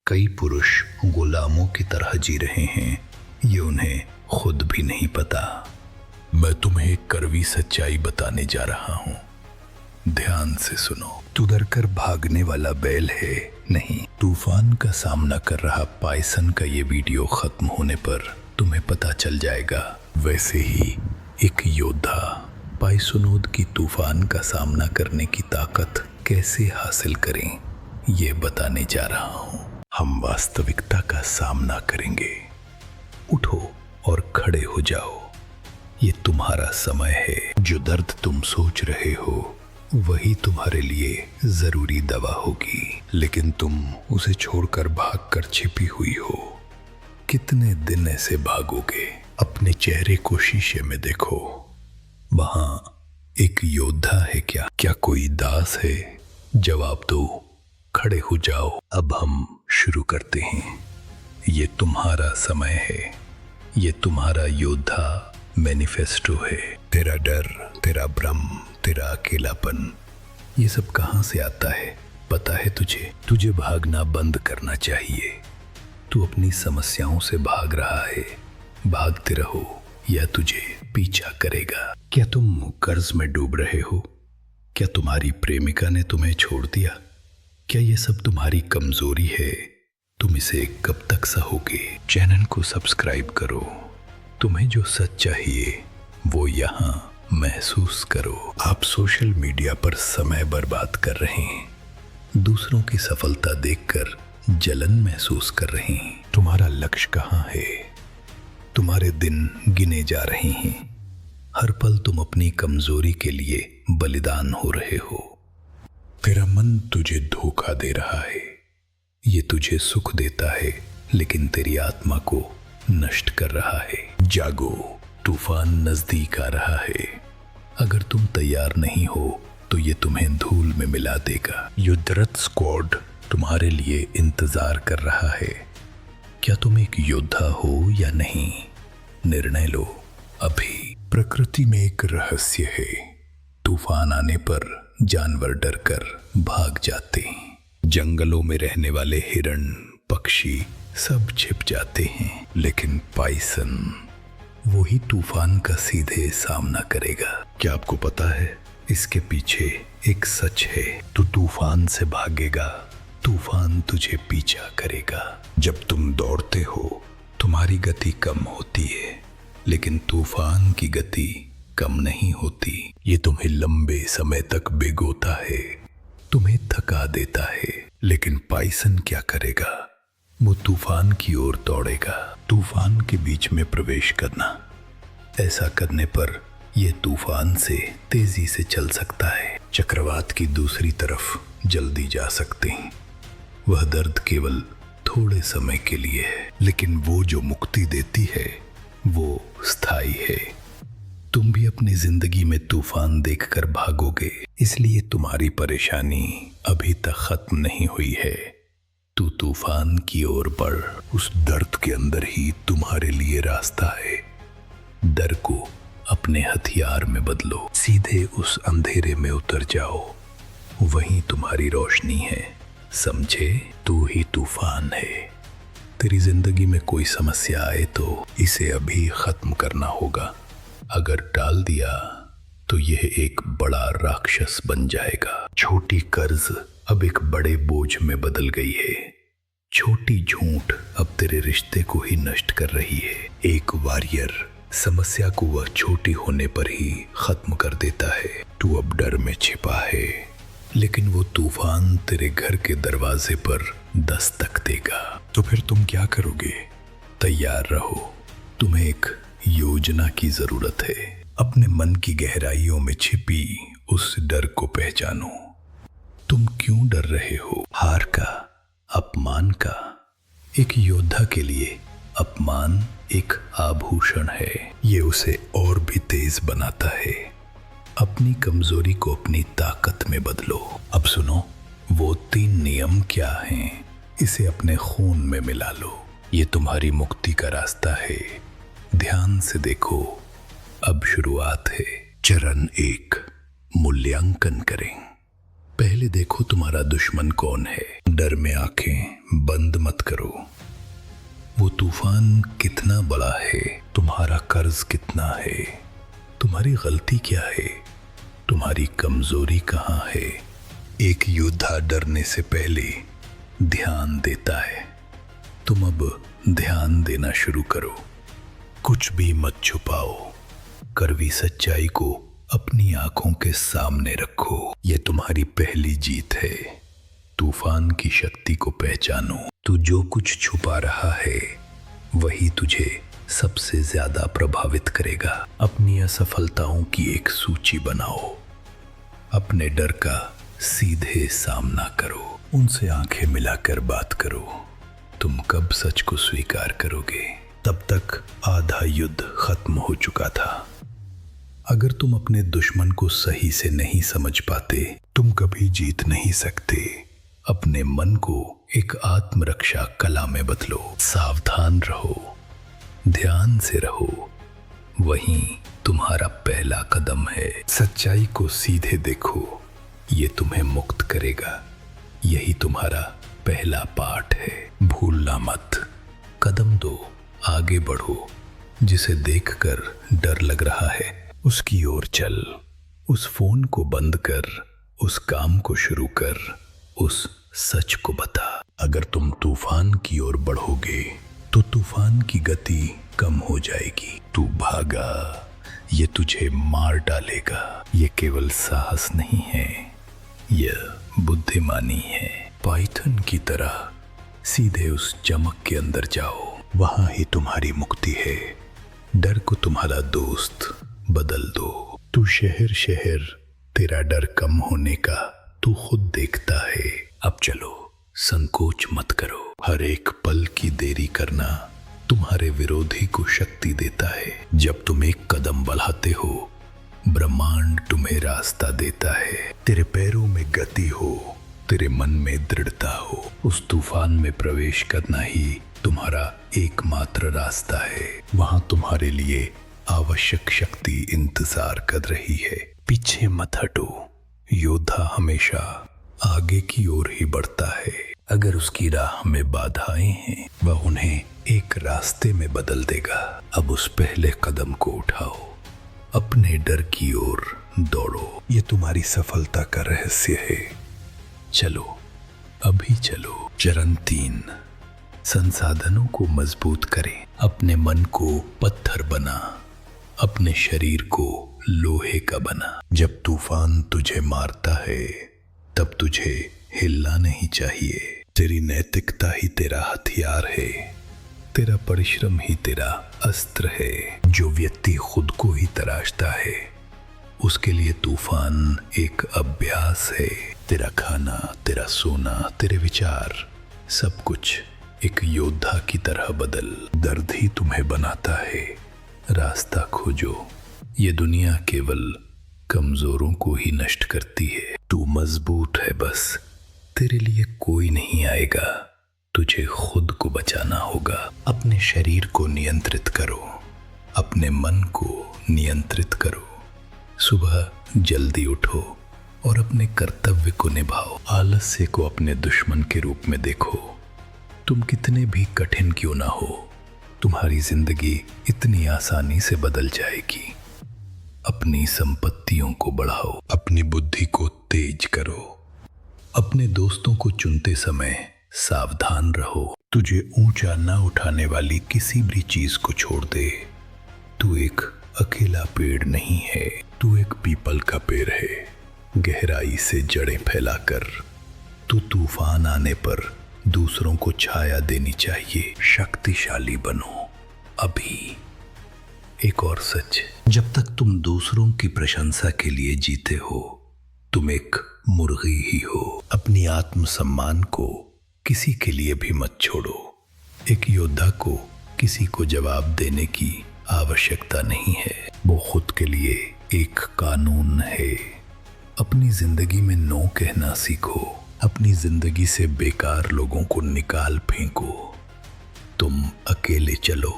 कई पुरुष गुलामों की तरह जी रहे हैं, ये उन्हें खुद भी नहीं पता। मैं तुम्हें एक कड़वी सच्चाई बताने जा रहा हूं, ध्यान से सुनो। तू डरकर भागने वाला बैल है नहीं, तूफान का सामना कर रहा पायसन का ये वीडियो खत्म होने पर तुम्हें पता चल जाएगा। वैसे ही एक योद्धा पाइसोनोद की तूफान का सामना करने की ताकत कैसे हासिल करें, ये बताने जा रहा हूं। हम वास्तविकता का सामना करेंगे। उठो और खड़े हो जाओ। ये तुम्हारा समय है। जो दर्द तुम सोच रहे हो वही तुम्हारे लिए जरूरी दवा होगी, लेकिन तुम उसे छोड़कर भागकर छिपी हुई हो। कितने दिन ऐसे भागोगे? अपने चेहरे को शीशे में देखो। वहां एक योद्धा है क्या? क्या कोई दास है? जवाब दो। खड़े हो जाओ। अब हम शुरू करते हैं। ये तुम्हारा समय है। ये तुम्हारा योद्धा मैनिफेस्टो है। तेरा डर, तेरा भ्रम, तेरा अकेलापन, ये सब कहां से आता है पता है तुझे? तुझे भागना बंद करना चाहिए। तू अपनी समस्याओं से भाग रहा है। भागते रहो या तुझे पीछा करेगा। क्या तुम कर्ज में डूब रहे हो? क्या तुम्हारी प्रेमिका ने तुम्हें छोड़ दिया? क्या ये सब तुम्हारी कमजोरी है? तुम इसे कब तक सहोगे? चैनल को सब्सक्राइब करो। तुम्हें जो सच चाहिए वो यहाँ महसूस करो। आप सोशल मीडिया पर समय बर्बाद कर रहे हैं, दूसरों की सफलता देखकर जलन महसूस कर रहे हैं। तुम्हारा लक्ष्य कहाँ है? तुम्हारे दिन गिने जा रहे हैं। हर पल तुम अपनी कमजोरी के लिए बलिदान हो रहे हो। तेरा मन तुझे धोखा दे रहा है। ये तुझे सुख देता है लेकिन तेरी आत्मा को नष्ट कर रहा है। जागो, तूफान नजदीक आ रहा है। अगर तुम तैयार नहीं हो तो ये तुम्हें धूल में मिला देगा। युद्धरथ स्क्वाड तुम्हारे लिए इंतजार कर रहा है। क्या तुम एक योद्धा हो या नहीं? निर्णय लो अभी। प्रकृति में एक रहस्य है। तूफान आने पर जानवर डरकर भाग जाते हैं। जंगलों में रहने वाले हिरण, पक्षी सब छिप जाते हैं, लेकिन पाइसन वही तूफान का सीधे सामना करेगा। क्या आपको पता है इसके पीछे एक सच है? तू तूफान से भागेगा, तूफान तुझे पीछा करेगा। जब तुम दौड़ते हो तुम्हारी गति कम होती है, लेकिन तूफान की गति कम नहीं होती। ये तुम्हें लंबे समय तक भिगोता है, तुम्हें थका देता है, लेकिन पाइसन क्या करेगा? वो तूफान की ओर दौड़ेगा। तूफान के बीच में प्रवेश करना। ऐसा करने पर यह तूफान से तेजी से चल सकता है। चक्रवात की दूसरी तरफ जल्दी जा सकते हैं। वह दर्द केवल थोड़े समय के लिए है, लेकिन वो जो मुक्ति देती है वो स्थायी है। तुम भी अपनी जिंदगी में तूफान देखकर भागोगे, इसलिए तुम्हारी परेशानी अभी तक खत्म नहीं हुई है। तू तूफान की ओर बढ़। उस दर्द के अंदर ही तुम्हारे लिए रास्ता है। डर को अपने हथियार में बदलो। सीधे उस अंधेरे में उतर जाओ, वहीं तुम्हारी रोशनी है। समझे? तू ही तूफान है। तेरी जिंदगी में कोई समस्या आए तो इसे अभी खत्म करना होगा। अगर टाल दिया तो यह एक बड़ा राक्षस बन जाएगा। छोटी कर्ज अब एक बड़े बोझ में बदल गई है। छोटी झूठ अब तेरे रिश्ते को ही नष्ट कर रही है। एक वॉरियर समस्या को वह छोटी होने पर ही खत्म कर देता है। तू अब डर में छिपा है, लेकिन वो तूफान तेरे घर के दरवाजे पर दस्तक देगा। तो फिर तुम क्या करोगे? तैयार रहो। तुम्हें एक योजना की जरूरत है। अपने मन की गहराइयों में छिपी उस डर को पहचानो। तुम क्यों डर रहे हो? हार का, अपमान का? एक योद्धा के लिए अपमान एक आभूषण है। ये उसे और भी तेज बनाता है। अपनी कमजोरी को अपनी ताकत में बदलो। अब सुनो, वो 3 नियम क्या हैं, इसे अपने खून में मिला लो। ये तुम्हारी मुक्ति का रास्ता है। ध्यान से देखो। अब शुरुआत है। चरण 1, मूल्यांकन करें। पहले देखो तुम्हारा दुश्मन कौन है। डर में आंखें बंद मत करो। वो तूफान कितना बड़ा है, तुम्हारा कर्ज कितना है, तुम्हारी गलती क्या है, तुम्हारी कमजोरी कहाँ है। एक योद्धा डरने से पहले ध्यान देता है। तुम अब ध्यान देना शुरू करो। कुछ भी मत छुपाओ। कड़वी सच्चाई को अपनी आंखों के सामने रखो। यह तुम्हारी पहली जीत है। तूफान की शक्ति को पहचानो। तू जो कुछ छुपा रहा है वही तुझे सबसे ज्यादा प्रभावित करेगा। अपनी असफलताओं की एक सूची बनाओ। अपने डर का सीधे सामना करो। उनसे आंखें मिलाकर बात करो। तुम कब सच को स्वीकार करोगे, तब तक आधा युद्ध खत्म हो चुका था। अगर तुम अपने दुश्मन को सही से नहीं समझ पाते, तुम कभी जीत नहीं सकते। अपने मन को एक आत्मरक्षा कला में बदलो। सावधान रहो, ध्यान से रहो। वहीं तुम्हारा पहला कदम है। सच्चाई को सीधे देखो। ये तुम्हें मुक्त करेगा। यही तुम्हारा पहला पाठ है। भूलना मत। कदम दो, आगे बढ़ो। जिसे देखकर डर लग रहा है उसकी ओर चल। उस फोन को बंद कर, उस काम को शुरू कर, उस सच को बता। अगर तुम तूफान की ओर बढ़ोगे तो तूफान की गति कम हो जाएगी। तू भागा, ये तुझे मार डालेगा। ये केवल साहस नहीं है, यह बुद्धिमानी है। पाइथन की तरह सीधे उस चमक के अंदर जाओ। वहां ही तुम्हारी मुक्ति है। डर को तुम्हारा दोस्त बदल दो। तू शहर शहर तेरा डर कम होने का तू खुद देखता है। अब चलो, संकोच मत करो। हर एक पल की देरी करना तुम्हारे विरोधी को शक्ति देता है। जब तुम एक कदम बढ़ाते हो, ब्रह्मांड तुम्हें रास्ता देता है। तेरे पैरों में गति हो, तेरे मन में दृढ़ता हो। उस तूफान में प्रवेश करना ही तुम्हारा एकमात्र रास्ता है। वहां तुम्हारे लिए आवश्यक शक्ति इंतजार कर रही है। पीछे मत हटो। योद्धा हमेशा आगे की ओर ही बढ़ता है। अगर उसकी राह में बाधाएं हैं, वह उन्हें एक रास्ते में बदल देगा। अब उस पहले कदम को उठाओ। अपने डर की ओर दौड़ो। ये तुम्हारी सफलता का रहस्य है। चलो, अभी चलो। चरण 3, संसाधनों को मजबूत करें। अपने मन को पत्थर बना, अपने शरीर को लोहे का बना। जब तूफान तुझे मारता है तब तुझे हिलना नहीं चाहिए। तेरी नैतिकता ही तेरा हथियार है। तेरा परिश्रम ही तेरा अस्त्र है। जो व्यक्ति खुद को ही तराशता है उसके लिए तूफान एक अभ्यास है। तेरा खाना, तेरा सोना, तेरे विचार, सब कुछ एक योद्धा की तरह बदल। दर्द ही तुम्हें बनाता है। रास्ता खोजो। ये दुनिया केवल कमजोरों को ही नष्ट करती है। तू मजबूत है, बस तेरे लिए कोई नहीं आएगा। तुझे खुद को बचाना होगा। अपने शरीर को नियंत्रित करो। अपने मन को नियंत्रित करो। सुबह जल्दी उठो और अपने कर्तव्य को निभाओ। आलस्य को अपने दुश्मन के रूप में देखो। तुम कितने भी कठिन क्यों ना हो, तुम्हारी जिंदगी इतनी आसानी से बदल जाएगी। अपनी संपत्तियों को बढ़ाओ। अपनी बुद्धि को तेज करो। अपने दोस्तों को चुनते समय सावधान रहो। तुझे ऊंचा ना उठाने वाली किसी भी चीज को छोड़ दे। तू एक अकेला पेड़ नहीं है, तू एक पीपल का पेड़ है। गहराई से जड़ें फैलाकर तू तूफान आने पर दूसरों को छाया देनी चाहिए। शक्तिशाली बनो अभी। एक और सच, जब तक तुम दूसरों की प्रशंसा के लिए जीते हो, तुम एक मुर्गी ही हो। अपनी आत्मसम्मान को किसी के लिए भी मत छोड़ो। एक योद्धा को किसी को जवाब देने की आवश्यकता नहीं है। वो खुद के लिए एक कानून है। अपनी जिंदगी में नो कहना सीखो। अपनी जिंदगी से बेकार लोगों को निकाल फेंको। तुम अकेले चलो,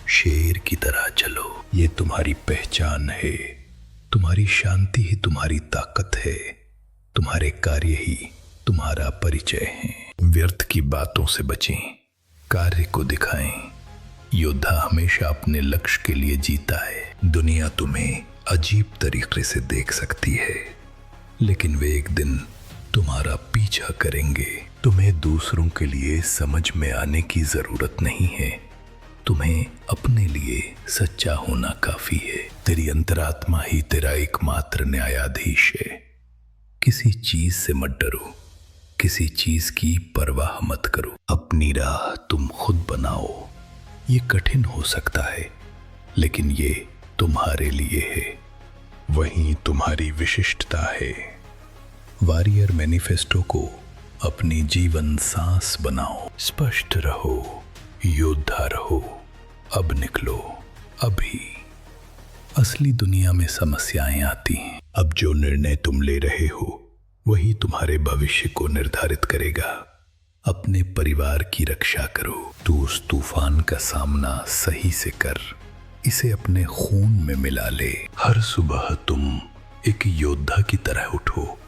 शेर की तरह चलो। ये तुम्हारी पहचान है। तुम्हारी शांति ही तुम्हारी ताकत है। तुम्हारे कार्य ही तुम्हारा परिचय है। व्यर्थ की बातों से बचें, कार्य को दिखाएं। योद्धा हमेशा अपने लक्ष्य के लिए जीता है। दुनिया तुम्हें अजीब तरीके से देख सकती है, लेकिन वे एक दिन तुम्हारा पीछा करेंगे। तुम्हें दूसरों के लिए समझ में आने की जरूरत नहीं है, तुम्हें अपने लिए सच्चा होना काफी है। तेरी अंतरात्मा ही तेरा एकमात्र न्यायाधीश है। किसी चीज से मत डरो, किसी चीज की परवाह मत करो। अपनी राह तुम खुद बनाओ। ये कठिन हो सकता है, लेकिन ये तुम्हारे लिए है। वही तुम्हारी विशिष्टता है। वॉरियर मैनिफेस्टो को अपनी जीवन सांस बनाओ। स्पष्ट रहो, योद्धा रहो। अब निकलो, अभी। असली दुनिया में समस्याएं आती हैं। अब जो निर्णय तुम ले रहे हो वही तुम्हारे भविष्य को निर्धारित करेगा। अपने परिवार की रक्षा करो। तू उस तूफान का सामना सही से कर, इसे अपने खून में मिला ले। हर सुबह तुम एक योद्धा की तरह उठो।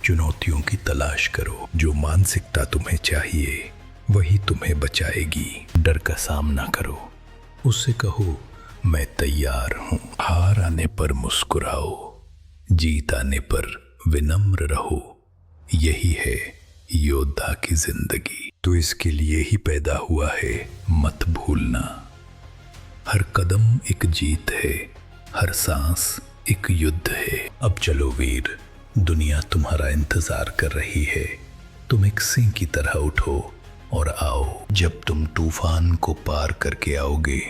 चुनौतियों की तलाश करो। जो मानसिकता तुम्हें चाहिए वही तुम्हें बचाएगी। डर का सामना करो, उससे कहो मैं तैयार हूं। हार आने पर मुस्कुराओ, जीत आने पर विनम्र रहो। यही है योद्धा की जिंदगी। तो इसके लिए ही पैदा हुआ है, मत भूलना। हर कदम एक जीत है, हर सांस एक युद्ध है। अब चलो वीर, दुनिया तुम्हारा इंतजार कर रही है। तुम एक सिंह की तरह उठो और आओ। जब तुम तूफान को पार करके आओगे,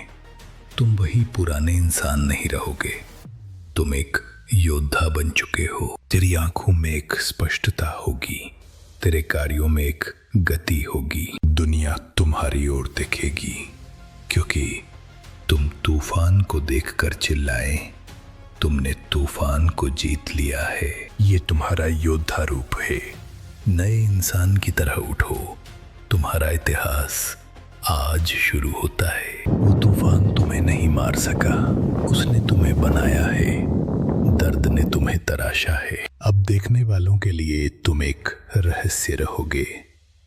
तुम वही पुराने इंसान नहीं रहोगे। तुम एक योद्धा बन चुके हो। तेरी आंखों में एक स्पष्टता होगी, तेरे कार्यों में एक गति होगी। दुनिया तुम्हारी ओर देखेगी, क्योंकि तुम तूफान को देखकर चिल्लाए, तुमने तूफान को जीत लिया है। ये तुम्हारा योद्धा रूप है। नए इंसान की तरह उठो। तुम्हारा इतिहास आज शुरू होता है। वो तूफान तुम्हें नहीं मार सका, उसने तुम्हें बनाया है। दर्द ने तुम्हें तराशा है। अब देखने वालों के लिए तुम एक रहस्य रहोगे,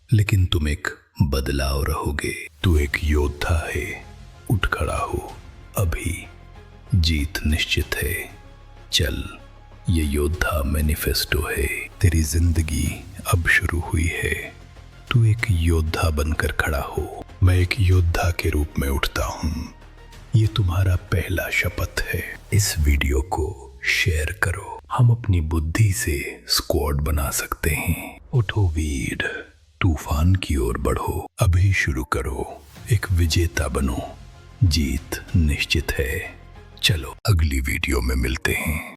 लेकिन तुम एक बदलाव रहोगे। तू एक योद्धा है। उठ खड़ा हो अभी, जीत निश्चित है। चल, ये योद्धा मैनिफेस्टो है। तेरी जिंदगी अब शुरू हुई है। तू एक योद्धा बनकर खड़ा हो। मैं एक योद्धा के रूप में उठता हूँ। ये तुम्हारा पहला शपथ है। इस वीडियो को शेयर करो। हम अपनी बुद्धि से स्क्वाड बना सकते हैं। उठो वीर, तूफान की ओर बढ़ो। अभी शुरू करो। एक विजेता बनो। जीत निश्चित है। चलो अगली वीडियो में मिलते हैं।